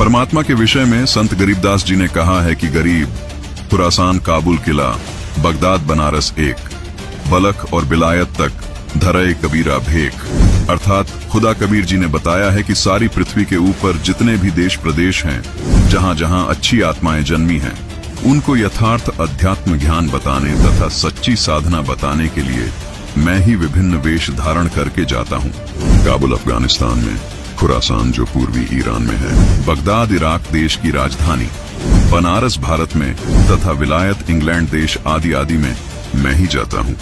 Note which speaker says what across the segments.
Speaker 1: परमात्मा के विषय में संत गरीबदास जी ने कहा है कि गरीब, खुरासान, काबुल किला, बगदाद बनारस एक, बलख और बिलायत तक धरे कबीरा भेक। अर्थात खुदा कबीर जी ने बताया है कि सारी पृथ्वी के ऊपर जितने भी देश प्रदेश हैं, जहां जहां अच्छी आत्माएं जन्मी हैं, उनको यथार्थ अध्यात्म ज्ञान बताने तथा सच्ची साधना बताने के लिए मैं ही विभिन्न वेश धारण करके जाता हूँ। काबुल अफगानिस्तान में, खुरासान जो पूर्वी ईरान में है, बगदाद इराक देश की राजधानी, बनारस भारत में तथा विलायत इंग्लैंड देश आदि आदि में मैं ही जाता हूँ।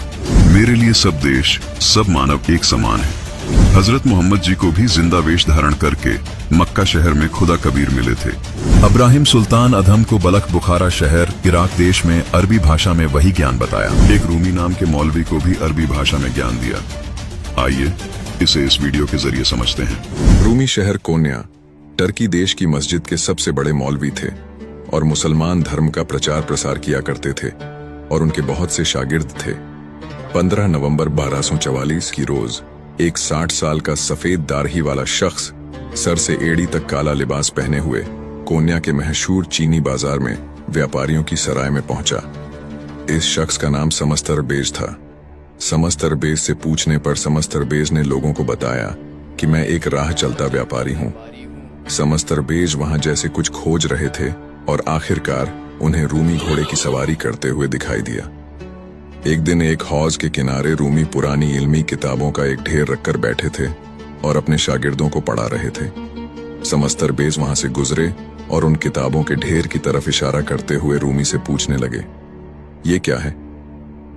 Speaker 1: मेरे लिए सब देश, सब मानव एक समान है। हजरत मोहम्मद जी को भी जिंदा वेश धारण करके मक्का शहर में खुदा कबीर मिले थे। इब्राहिम सुल्तान अधम को बलख बुखारा शहर इराक देश में अरबी भाषा में वही ज्ञान बताया। एक रूमी नाम के मौलवी को भी अरबी भाषा में ज्ञान दिया। आइए इसे इस वीडियो के जरिए समझते हैं।
Speaker 2: रूमी शहर कोन्या टर्की देश की मस्जिद के सबसे बड़े मौलवी थे और मुसलमान धर्म का प्रचार प्रसार किया करते थे और उनके बहुत से शागिर्द थे। 15 नवंबर 1244 की रोज एक 60 साल का सफेद दाढ़ी वाला शख्स सर से एड़ी तक काला लिबास पहने हुए कोन्या के मशहूर चीनी बाजार में व्यापारियों की सराय में पहुंचा। इस शख्स का नाम समस्तरबेज था। समस्तरबेज से पूछने पर समस्तरबेज ने लोगों को बताया कि मैं एक राह चलता व्यापारी हूं। समस्तरबेज वहां जैसे कुछ खोज रहे थे और आखिरकार उन्हें रूमी घोड़े की सवारी करते हुए दिखाई दिया। एक दिन एक हौज के किनारे रूमी पुरानी इल्मी किताबों का एक ढेर रखकर बैठे थे और अपने शागिर्दों को पढ़ा रहे थे। समस्तरबेज वहां से गुजरे और उन किताबों के ढेर की तरफ इशारा करते हुए रूमी से पूछने लगे, ये क्या है?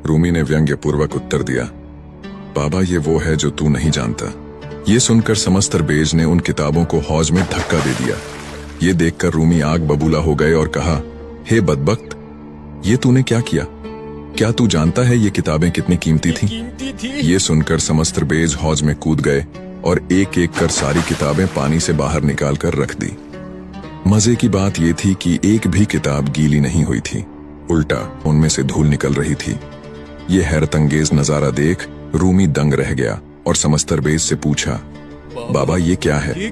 Speaker 2: रूमी ने व्यंग्यपूर्वक उत्तर दिया, बाबा ये वो है जो तू नहीं जानता। ये सुनकर समस्तरबेज ने उन किताबों को हौज में धक्का दे दिया। ये देखकर रूमी आग बबूला हो गए और कहा, हे बदबख्त, ये तूने क्या किया? क्या तू जानता है ये किताबें कितनी कीमती थीं? ये सुनकर समस्तरबेज हौज में कूद गए और एक एक कर सारी किताबें पानी से बाहर निकाल कर रख दी। मजे की बात ये थी कि एक भी किताब गीली नहीं हुई थी, उल्टा उनमें से धूल निकल रही थी। ये हैरतअंगेज नजारा देख रूमी दंग रह गया और समस्तरबेज से पूछा, बाबा ये क्या है?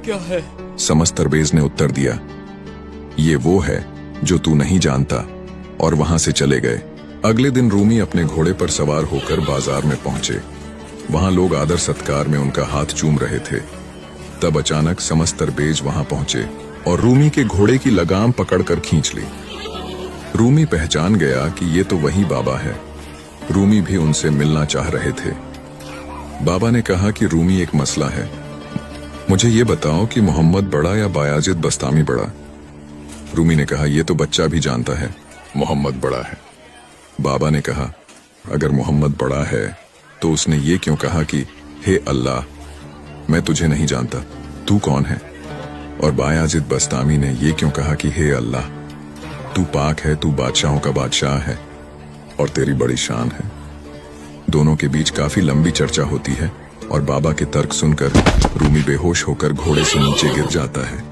Speaker 2: समस्तरबेज ने उत्तर दिया, ये वो है जो तू नहीं जानता, और वहां से चले गए। अगले दिन रूमी अपने घोड़े पर सवार होकर बाजार में पहुंचे। वहां लोग आदर सत्कार में उनका हाथ चूम रहे थे। तब अचानक समस्तरबेज वहां पहुंचे और रूमी के घोड़े की लगाम पकड़कर खींच ली। रूमी पहचान गया कि ये तो वही बाबा है। रूमी भी उनसे मिलना चाह रहे थे। बाबा ने कहा कि रूमी एक मसला है, मुझे ये बताओ कि मोहम्मद बड़ा या बायाजिद बस्तामी बड़ा? रूमी ने कहा, ये तो बच्चा भी जानता है, मोहम्मद बड़ा है। बाबा ने कहा, अगर मोहम्मद बड़ा है तो उसने ये क्यों कहा कि हे अल्लाह, मैं तुझे नहीं जानता, तू कौन है? और बायाजिद बस्तामी ने ये क्यों कहा कि हे अल्लाह, तू पाक है, तू बादशाहों का बादशाह है और तेरी बड़ी शान है। दोनों के बीच काफी लंबी चर्चा होती है और बाबा के तर्क सुनकर रूमी बेहोश होकर घोड़े से नीचे गिर जाता है।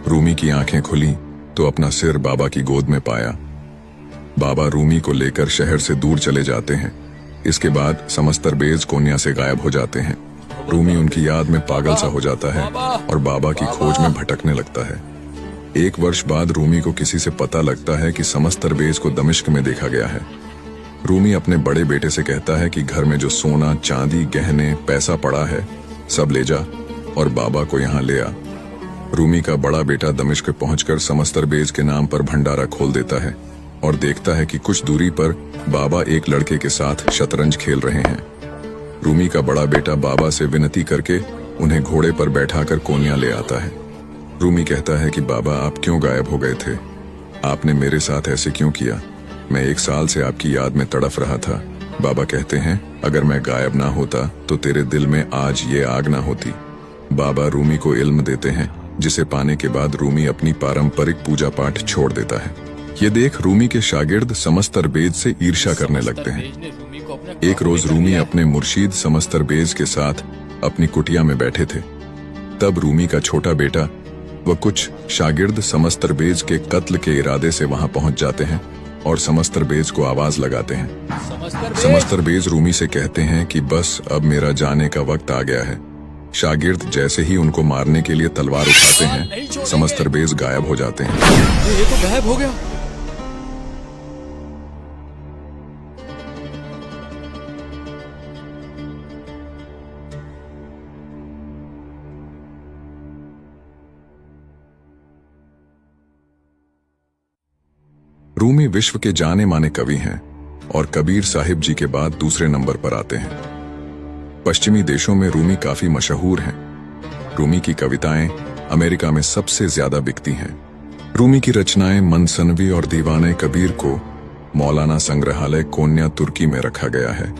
Speaker 2: रूमी की आंखें खुली तो अपना सिर बाबा की गोद में पाया। बाबा रूमी को लेकर शहर से दूर चले जाते हैं। इसके बाद समस्तरबेज कोन्या से गायब हो जाते हैं। रूमी उनकी याद में पागल सा हो जाता है और बाबा की खोज में भटकने लगता है। 1 वर्ष बाद रूमी को किसी से पता लगता है कि समस्तरबेज को दमिश्क में देखा गया है। रूमी अपने बड़े बेटे से कहता है कि घर में जो सोना, चांदी, गहने, पैसा पड़ा है सब ले जा और बाबा को यहाँ ले आ। रूमी का बड़ा बेटा दमिश्क पहुंचकर समस्तरबेज के नाम पर भंडारा खोल देता है और देखता है कि कुछ दूरी पर बाबा एक लड़के के साथ शतरंज खेल रहे हैं। रूमी का बड़ा बेटा बाबा से विनती करके उन्हें घोड़े पर बैठाकर कोन्या ले आता है। रूमी कहता है कि बाबा आप क्यों गायब हो गए थे? आपने मेरे साथ ऐसे क्यों किया? मैं 1 साल से आपकी याद में तड़फ रहा था। बाबा कहते हैं, अगर मैं गायब ना होता तो तेरे दिल में आज ये आग ना होती। बाबा रूमी को इल्म देते हैं, जिसे पाने के बाद रूमी अपनी पारंपरिक पूजा पाठ छोड़ देता है। ये देख रूमी के शागिर्द समस्तरबेज से ईर्ष्या करने लगते हैं। एक रोज रूमी अपने मुर्शीद समस्तरबेज के साथ अपनी कुटिया में बैठे थे। तब रूमी का छोटा बेटा व कुछ शागिर्द समस्तरबेज के कत्ल के इरादे से वहां पहुंच जाते हैं और समस्तरबेज को आवाज लगाते हैं। समस्तरबेज रूमी से कहते हैं कि बस अब मेरा जाने का वक्त आ गया है। शागिर्द जैसे ही उनको मारने के लिए तलवार उठाते हैं, समस्तरबेज गायब हो जाते हैं।
Speaker 3: ये तो गायब हो गया।
Speaker 2: रूमी विश्व के जाने माने कवि हैं और कबीर साहिब जी के बाद दूसरे नंबर पर आते हैं। पश्चिमी देशों में रूमी काफी मशहूर हैं। रूमी की कविताएं अमेरिका में सबसे ज्यादा बिकती हैं। रूमी की रचनाएं मनसनवी और दीवाने कबीर को मौलाना संग्रहालय कोन्या तुर्की में रखा गया है।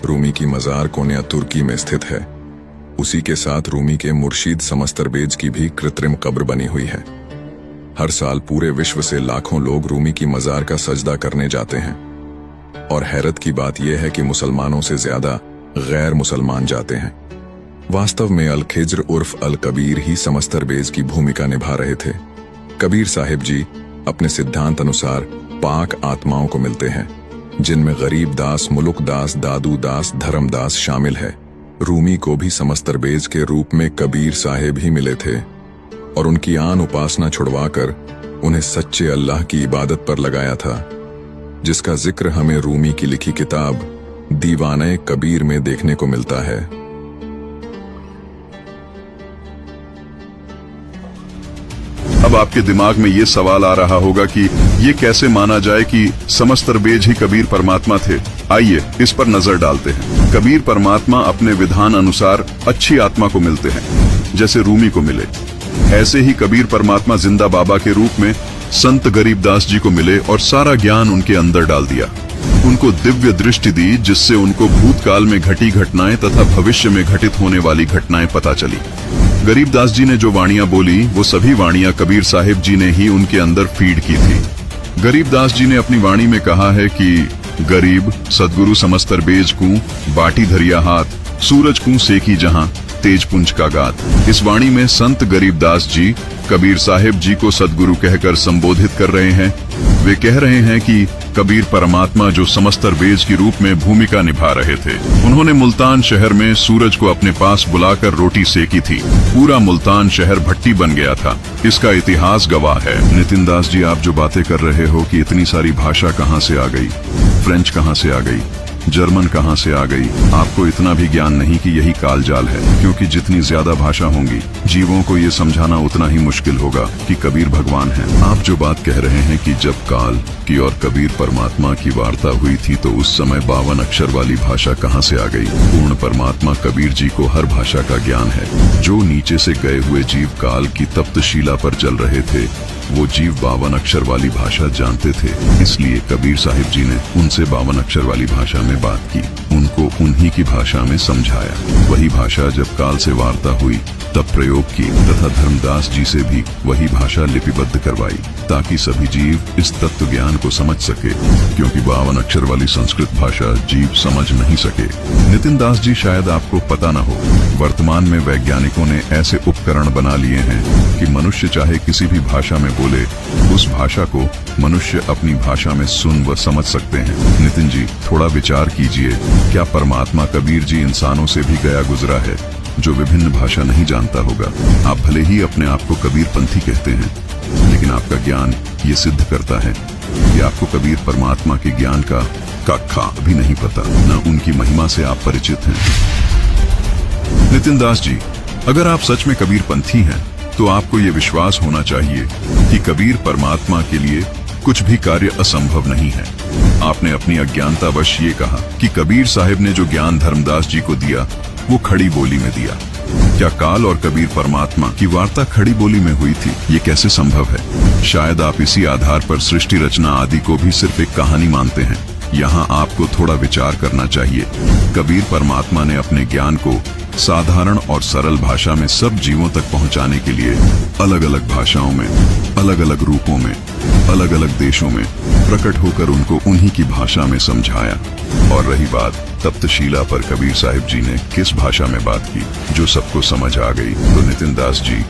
Speaker 2: रूमी की मजार कोन्या तुर्की में स्थित है। उसी के साथ रूमी के मुर्शीद समस्तरबेज की भी कृत्रिम कब्र बनी हुई है। हर साल पूरे विश्व से लाखों लोग रूमी की मजार का सजदा करने जाते हैं और हैरत की बात यह है कि मुसलमानों से ज्यादा गैर मुसलमान जाते हैं। वास्तव में अल खिज्र उर्फ अल कबीर ही समस्तरबेज की भूमिका निभा रहे थे। कबीर साहिब जी अपने सिद्धांत अनुसार पाक आत्माओं को मिलते हैं, जिनमें गरीब दास, मुलुक दास, दादू दास, धर्मदास शामिल है। रूमी को भी समस्तरबेज के रूप में कबीर साहिब ही मिले थे और उनकी आन उपासना छुड़वाकर उन्हें सच्चे अल्लाह की इबादत पर लगाया था, जिसका जिक्र हमें रूमी की लिखी किताब दीवाने कबीर में देखने को मिलता है।
Speaker 1: अब आपके दिमाग में ये सवाल आ रहा होगा कि ये कैसे माना जाए कि समस्तरबेज ही कबीर परमात्मा थे। आइए इस पर नजर डालते हैं। कबीर परमात्मा अपने विधान अनुसार अच्छी आत्मा को मिलते हैं, जैसे रूमी को मिले। ऐसे ही कबीर परमात्मा जिंदा बाबा के रूप में संत गरीबदास जी को मिले और सारा ज्ञान उनके अंदर डाल दिया। उनको दिव्य दृष्टि दी, जिससे उनको भूतकाल में घटी घटनाएं तथा भविष्य में घटित होने वाली घटनाएं पता चली। गरीबदास जी ने जो वाणियां बोली, वो सभी वाणियां कबीर साहिब जी ने ही उनके अंदर फीड की थी। गरीबदास जी ने अपनी वाणी में कहा है कि गरीब सदगुरु समस्तरबेज को बाटी धरिया हाथ, सूरज को सेकी जहां, तेज पुंज का गात। इस वाणी में संत गरीबदास जी कबीर साहिब जी को सदगुरु कहकर संबोधित कर रहे हैं। वे कह रहे हैं कि कबीर परमात्मा जो समस्तरबेज की रूप में भूमिका निभा रहे थे, उन्होंने मुल्तान शहर में सूरज को अपने पास बुलाकर रोटी सेकी थी। पूरा मुल्तान शहर भट्टी बन गया था। इसका इतिहास गवाह है। नितिन दास जी, आप जो बातें कर रहे हो कि इतनी सारी भाषा कहाँ से आ गई, फ्रेंच कहाँ से आ गई, जर्मन कहाँ से आ गई, आपको इतना भी ज्ञान नहीं कि यही कालजाल है। क्योंकि जितनी ज्यादा भाषा होंगी, जीवों को ये समझाना उतना ही मुश्किल होगा कि कबीर भगवान है। आप जो बात कह रहे हैं कि जब काल की और कबीर परमात्मा की वार्ता हुई थी, तो उस समय 52 अक्षर वाली भाषा कहाँ से आ गई। पूर्ण परमात्मा कबीर जी को हर भाषा का ज्ञान है। जो नीचे से गए हुए जीव काल की तप्त शिला पर चल रहे थे, वो जीव 52 अक्षर वाली भाषा जानते थे। इसलिए कबीर साहिब जी ने उनसे 52 अक्षर वाली भाषा में बात की, उनको उन्हीं की भाषा में समझाया। वही भाषा जब काल से वार्ता हुई तब प्रयोग की तथा धर्मदास जी से भी वही भाषा लिपिबद्ध करवाई, ताकि सभी जीव इस तत्व ज्ञान को समझ सके। क्योंकि 52 अक्षर वाली संस्कृत भाषा जीव समझ नहीं सके। नितिन दास जी, शायद आपको पता न हो, वर्तमान में वैज्ञानिकों ने ऐसे उपकरण बना लिए हैं कि मनुष्य चाहे किसी भी भाषा में बोले, उस भाषा को मनुष्य अपनी भाषा में सुन व समझ सकते हैं। नितिन जी, थोड़ा विचार कीजिए, क्या परमात्मा कबीर जी इंसानों से भी गया गुजरा है जो विभिन्न भाषा नहीं जानता होगा। आप भले ही अपने आप को कबीर पंथी कहते हैं, लेकिन आपका ज्ञान ये सिद्ध करता है कि आपको कबीर परमात्मा के ज्ञान का कक्का भी नहीं पता, न उनकी महिमा से आप परिचित हैं। नितिन दास जी, अगर आप सच में कबीर पंथी हैं, तो आपको ये विश्वास होना चाहिए कि कबीर परमात्मा के लिए कुछ भी कार्य असंभव नहीं है। आपने अपनी अज्ञानतावश ये कहा कि कबीर साहिब ने जो ज्ञान धर्मदास जी को दिया, वो खड़ी बोली में दिया। क्या काल और कबीर परमात्मा की वार्ता खड़ी बोली में हुई थी? ये कैसे संभव है? शायद आप इसी आधार पर सृष्टि रचना आदि को भी सिर्फ एक कहानी मानते हैं। यहाँ आपको थोड़ा विचार करना चाहिए। कबीर परमात्मा ने अपने ज्ञान को साधारण और सरल भाषा में सब जीवों तक पहुंचाने के लिए अलग अलग भाषाओं में, अलग अलग रूपों में, अलग अलग देशों में प्रकट होकर उनको उन्हीं की भाषा में समझाया। और रही बात तप्तशिला पर कबीर साहिब जी ने किस भाषा में बात की जो सबको समझ आ गई, तो नितिन दास जी,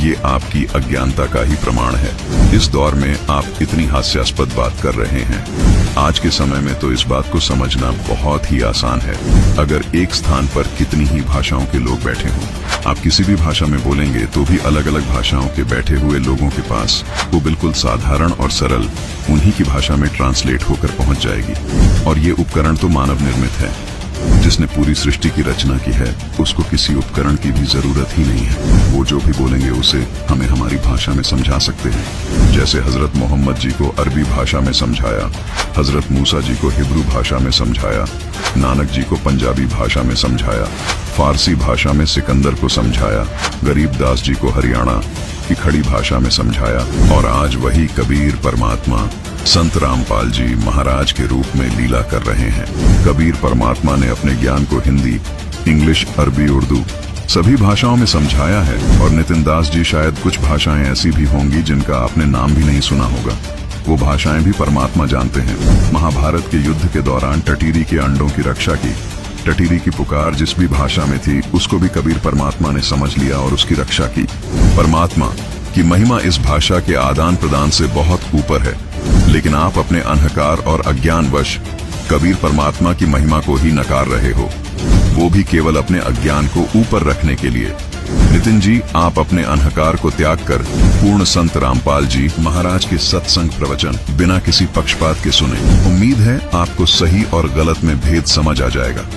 Speaker 1: ये आपकी अज्ञानता का ही प्रमाण है। इस दौर में आप इतनी हास्यास्पद बात कर रहे हैं। आज के समय में तो इस बात को समझना बहुत ही आसान है। अगर एक स्थान पर कितनी ही भाषाओं के लोग बैठे हों, आप किसी भी भाषा में बोलेंगे तो भी अलग अलग भाषाओं के बैठे हुए लोगों के पास वो बिल्कुल साधारण और सरल उन्हीं की भाषा में ट्रांसलेट होकर पहुंच जाएगी। और ये उपकरण तो मानव निर्मित है। जिसने पूरी सृष्टि की रचना की है उसको किसी उपकरण की भी जरूरत ही नहीं है। वो जो भी बोलेंगे उसे हमें हमारी भाषा में समझा सकते हैं। जैसे हजरत मोहम्मद जी को अरबी भाषा में समझाया, हजरत मूसा जी को हिब्रू भाषा में समझाया, नानक जी को पंजाबी भाषा में समझाया, फारसी भाषा में सिकंदर को समझाया, गरीबदास जी को हरियाणा की खड़ी भाषा में समझाया, और आज वही कबीर परमात्मा संत रामपाल जी महाराज के रूप में लीला कर रहे हैं। कबीर परमात्मा ने अपने ज्ञान को हिंदी, इंग्लिश, अरबी, उर्दू सभी भाषाओं में समझाया है। और नितिन दास जी शायद कुछ भाषाएं ऐसी भी होंगी जिनका आपने नाम भी नहीं सुना होगा। वो भाषाएं भी परमात्मा जानते हैं। महाभारत के युद्ध के दौरान टटीरी के अंडों की रक्षा की। टटीरी की पुकार जिस भी भाषा में थी उसको भी कबीर परमात्मा ने समझ लिया और उसकी रक्षा की। परमात्मा की महिमा इस भाषा के आदान प्रदान से बहुत ऊपर है, लेकिन आप अपने अहंकार और अज्ञानवश कबीर परमात्मा की महिमा को ही नकार रहे हो, वो भी केवल अपने अज्ञान को ऊपर रखने के लिए। नितिन जी, आप अपने अहंकार को त्याग कर पूर्ण संत रामपाल जी महाराज के सत्संग प्रवचन बिना किसी पक्षपात के सुने। उम्मीद है आपको सही और गलत में भेद समझ आ जाएगा।